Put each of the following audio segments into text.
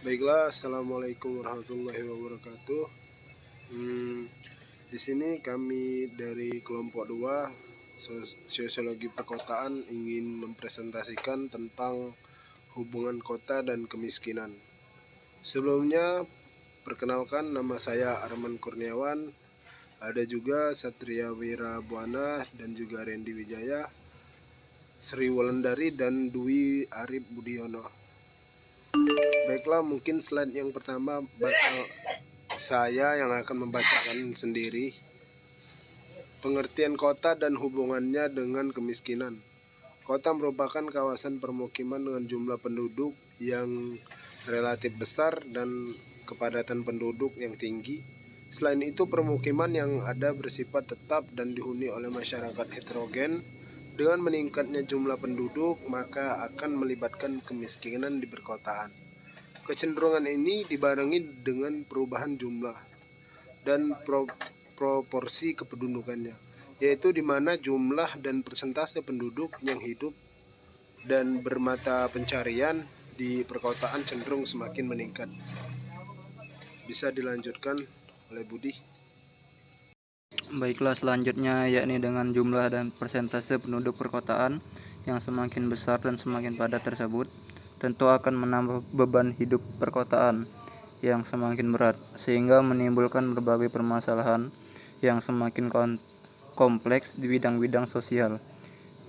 Baiklah, assalamualaikum warahmatullahi wabarakatuh. Di sini kami dari kelompok 2 Sosiologi Perkotaan ingin mempresentasikan tentang hubungan kota dan kemiskinan. Sebelumnya, perkenalkan, nama saya Arman Kurniawan. Ada juga Satria Wira Buana dan juga Randy Wijaya, Sri Wulandari dan Dwi Arif Budiono. Baiklah, mungkin slide yang pertama saya yang akan membacakan sendiri. Pengertian kota dan hubungannya dengan kemiskinan. Kota merupakan kawasan permukiman dengan jumlah penduduk yang relatif besar dan kepadatan penduduk yang tinggi. Selain itu, permukiman yang ada bersifat tetap dan dihuni oleh masyarakat heterogen. Dengan meningkatnya jumlah penduduk, maka akan melibatkan kemiskinan di perkotaan. Kecenderungan ini dibarengi dengan perubahan jumlah dan proporsi kependudukannya, yaitu di mana jumlah dan persentase penduduk yang hidup dan bermata pencarian di perkotaan cenderung semakin meningkat. Bisa dilanjutkan oleh Budi. Baiklah, selanjutnya yakni dengan jumlah dan persentase penduduk perkotaan yang semakin besar dan semakin padat tersebut tentu akan menambah beban hidup perkotaan yang semakin berat, sehingga menimbulkan berbagai permasalahan yang semakin kompleks di bidang-bidang sosial.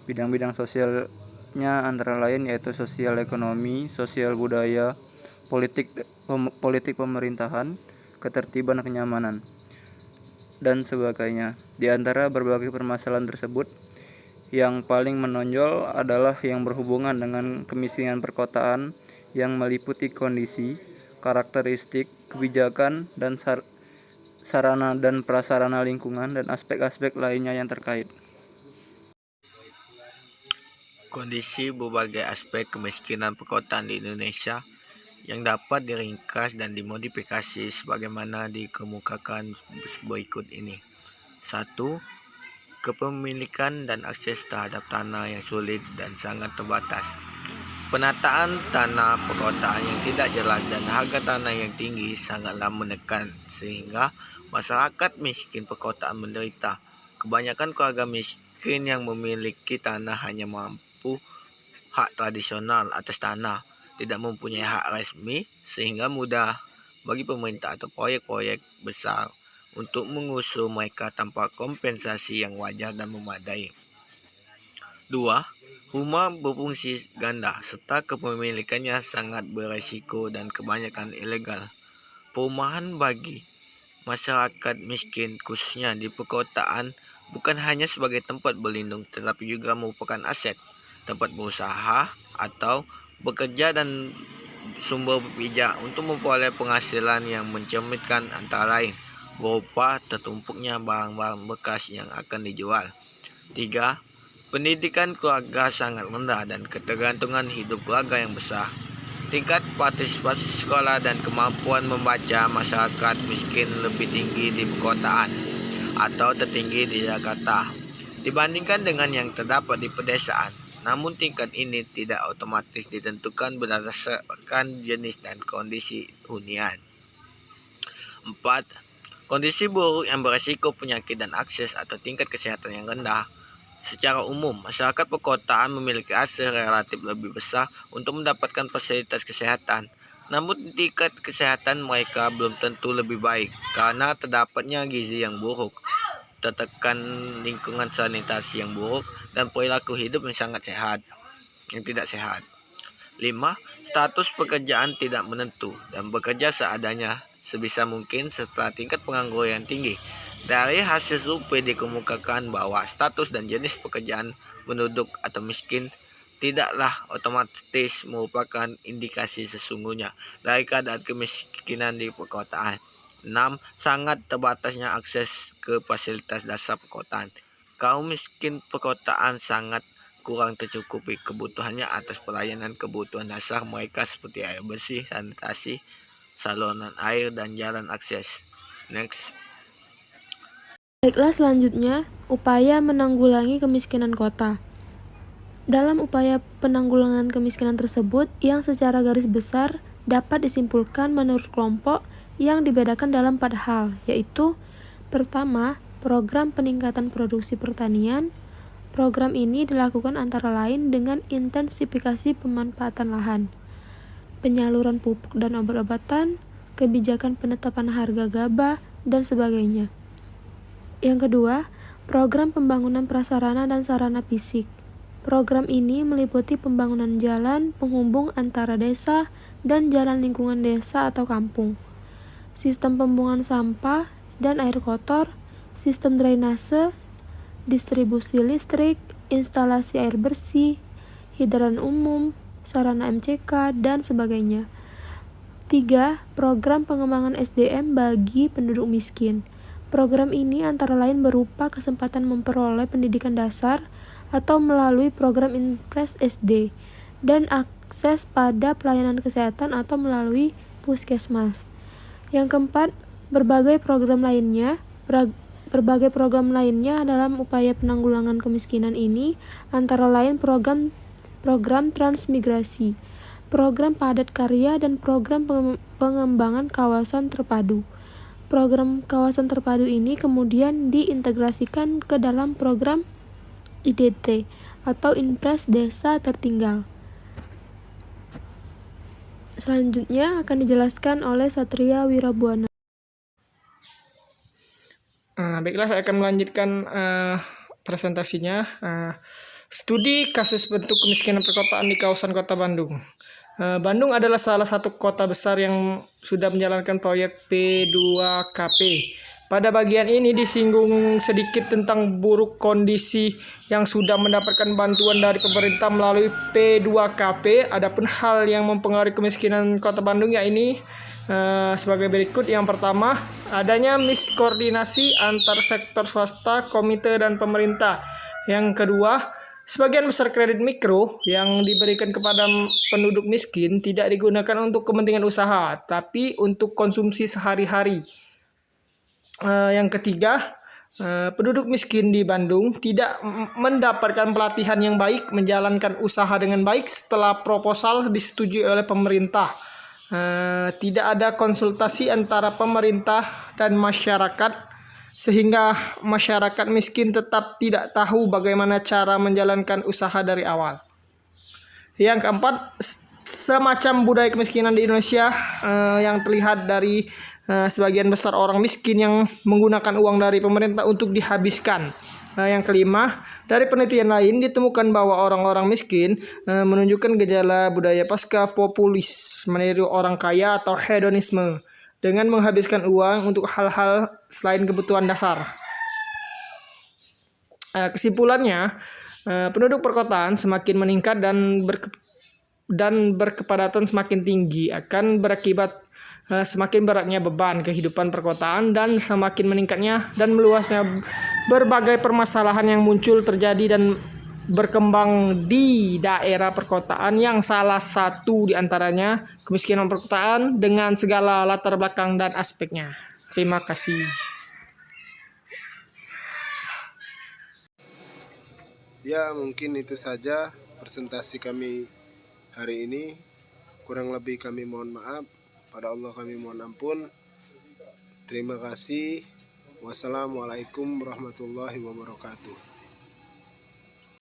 Bidang-bidang sosialnya antara lain yaitu sosial ekonomi, sosial budaya, politik pemerintahan, ketertiban kenyamanan, dan sebagainya. Di antara berbagai permasalahan tersebut, yang paling menonjol adalah yang berhubungan dengan kemiskinan perkotaan yang meliputi kondisi, karakteristik, kebijakan, dan sarana dan prasarana lingkungan dan aspek-aspek lainnya yang terkait. Kondisi berbagai aspek kemiskinan perkotaan di Indonesia yang dapat diringkas dan dimodifikasi sebagaimana dikemukakan berikut ini. 1. Kepemilikan dan akses terhadap tanah yang sulit dan sangat terbatas. Penataan tanah perkotaan yang tidak jelas dan harga tanah yang tinggi sangatlah menekan sehingga masyarakat miskin perkotaan menderita. Kebanyakan keluarga miskin yang memiliki tanah hanya mampu hak tradisional atas tanah, tidak mempunyai hak resmi sehingga mudah bagi pemerintah atau proyek-proyek besar untuk mengusur mereka tanpa kompensasi yang wajar dan memadai. 2. Rumah berfungsi ganda serta kepemilikannya sangat beresiko dan kebanyakan ilegal. Perumahan bagi masyarakat miskin khususnya di perkotaan bukan hanya sebagai tempat berlindung tetapi juga merupakan aset, tempat berusaha atau bekerja dan sumber pijak untuk memperoleh penghasilan yang mencerminkan antara lain berupa tertumpuknya barang-barang bekas yang akan dijual. 3. Pendidikan keluarga sangat rendah dan ketergantungan hidup keluarga yang besar. Tingkat partisipasi sekolah dan kemampuan membaca masyarakat miskin lebih tinggi di perkotaan atau tertinggi di Jakarta dibandingkan dengan yang terdapat di pedesaan. Namun tingkat ini tidak otomatis ditentukan berdasarkan jenis dan kondisi hunian. 4. Kondisi buruk yang beresiko penyakit dan akses atau tingkat kesehatan yang rendah. Secara umum, masyarakat perkotaan memiliki akses relatif lebih besar untuk mendapatkan fasilitas kesehatan. Namun tingkat kesehatan mereka belum tentu lebih baik karena terdapatnya gizi yang buruk, tertekan lingkungan sanitasi yang buruk, dan perilaku hidup yang tidak sehat. 5. Status pekerjaan tidak menentu dan bekerja seadanya sebisa mungkin serta tingkat pengangguran yang tinggi. Dari hasil survei dikemukakan bahwa status dan jenis pekerjaan penduduk atau miskin tidaklah otomatis merupakan indikasi sesungguhnya dari keadaan kemiskinan di perkotaan. 6. Sangat terbatasnya akses ke fasilitas dasar perkotaan. Kaum miskin perkotaan sangat kurang tercukupi kebutuhannya atas pelayanan kebutuhan dasar mereka seperti air bersih, sanitasi, saluran air, dan jalan akses. Next. Baiklah, selanjutnya, upaya menanggulangi kemiskinan kota. Dalam upaya penanggulangan kemiskinan tersebut yang secara garis besar dapat disimpulkan menurut kelompok yang dibedakan dalam 4 hal, yaitu pertama, program peningkatan produksi pertanian. Program ini dilakukan antara lain dengan intensifikasi pemanfaatan lahan, penyaluran pupuk dan obat-obatan, kebijakan penetapan harga gabah, dan sebagainya. Yang kedua, program pembangunan prasarana dan sarana fisik. Program ini meliputi pembangunan jalan penghubung antara desa dan jalan lingkungan desa atau kampung, sistem pembuangan sampah dan air kotor, sistem drainase, distribusi listrik, instalasi air bersih, hidran umum, sarana MCK, dan sebagainya. 3. Program pengembangan SDM bagi penduduk miskin. Program ini antara lain berupa kesempatan memperoleh pendidikan dasar atau melalui program Impres SD dan akses pada pelayanan kesehatan atau melalui puskesmas. Yang keempat, berbagai program lainnya dalam upaya penanggulangan kemiskinan ini antara lain program transmigrasi, program padat karya, dan program pengembangan kawasan terpadu. Program kawasan terpadu ini kemudian diintegrasikan ke dalam program IDT atau Impres Desa Tertinggal. Selanjutnya akan dijelaskan oleh Satria Wirabuana. Baiklah, saya akan melanjutkan presentasinya. Studi kasus bentuk kemiskinan perkotaan di kawasan Kota Bandung. Bandung adalah salah satu kota besar yang sudah menjalankan proyek P2KP. Pada bagian ini disinggung sedikit tentang buruk kondisi yang sudah mendapatkan bantuan dari pemerintah melalui P2KP. Adapun hal yang mempengaruhi kemiskinan Kota Bandung yakni sebagai berikut. Yang pertama, adanya miskoordinasi antar sektor swasta, komite, dan pemerintah. Yang kedua, sebagian besar kredit mikro yang diberikan kepada penduduk miskin tidak digunakan untuk kepentingan usaha, tapi untuk konsumsi sehari-hari. Yang ketiga, penduduk miskin di Bandung tidak mendapatkan pelatihan yang baik menjalankan usaha dengan baik setelah proposal disetujui oleh pemerintah. Tidak ada konsultasi antara pemerintah dan masyarakat, sehingga masyarakat miskin tetap tidak tahu bagaimana cara menjalankan usaha dari awal. Yang keempat, semacam budaya kemiskinan di Indonesia yang terlihat dari sebagian besar orang miskin yang menggunakan uang dari pemerintah untuk dihabiskan. Yang kelima, dari penelitian lain ditemukan bahwa orang-orang miskin menunjukkan gejala budaya pasca populis, meniru orang kaya atau hedonisme dengan menghabiskan uang untuk hal-hal selain kebutuhan dasar. Kesimpulannya, penduduk perkotaan semakin meningkat dan berkepadatan semakin tinggi akan berakibat semakin beratnya beban kehidupan perkotaan dan semakin meningkatnya dan meluasnya berbagai permasalahan yang muncul terjadi dan berkembang di daerah perkotaan, yang salah satu diantaranya kemiskinan perkotaan dengan segala latar belakang dan aspeknya. Terima kasih. Ya, mungkin itu saja presentasi kami hari ini. Kurang lebih kami mohon maaf. Pada Allah kami mohon ampun. Terima kasih. Wassalamualaikum warahmatullahi wabarakatuh.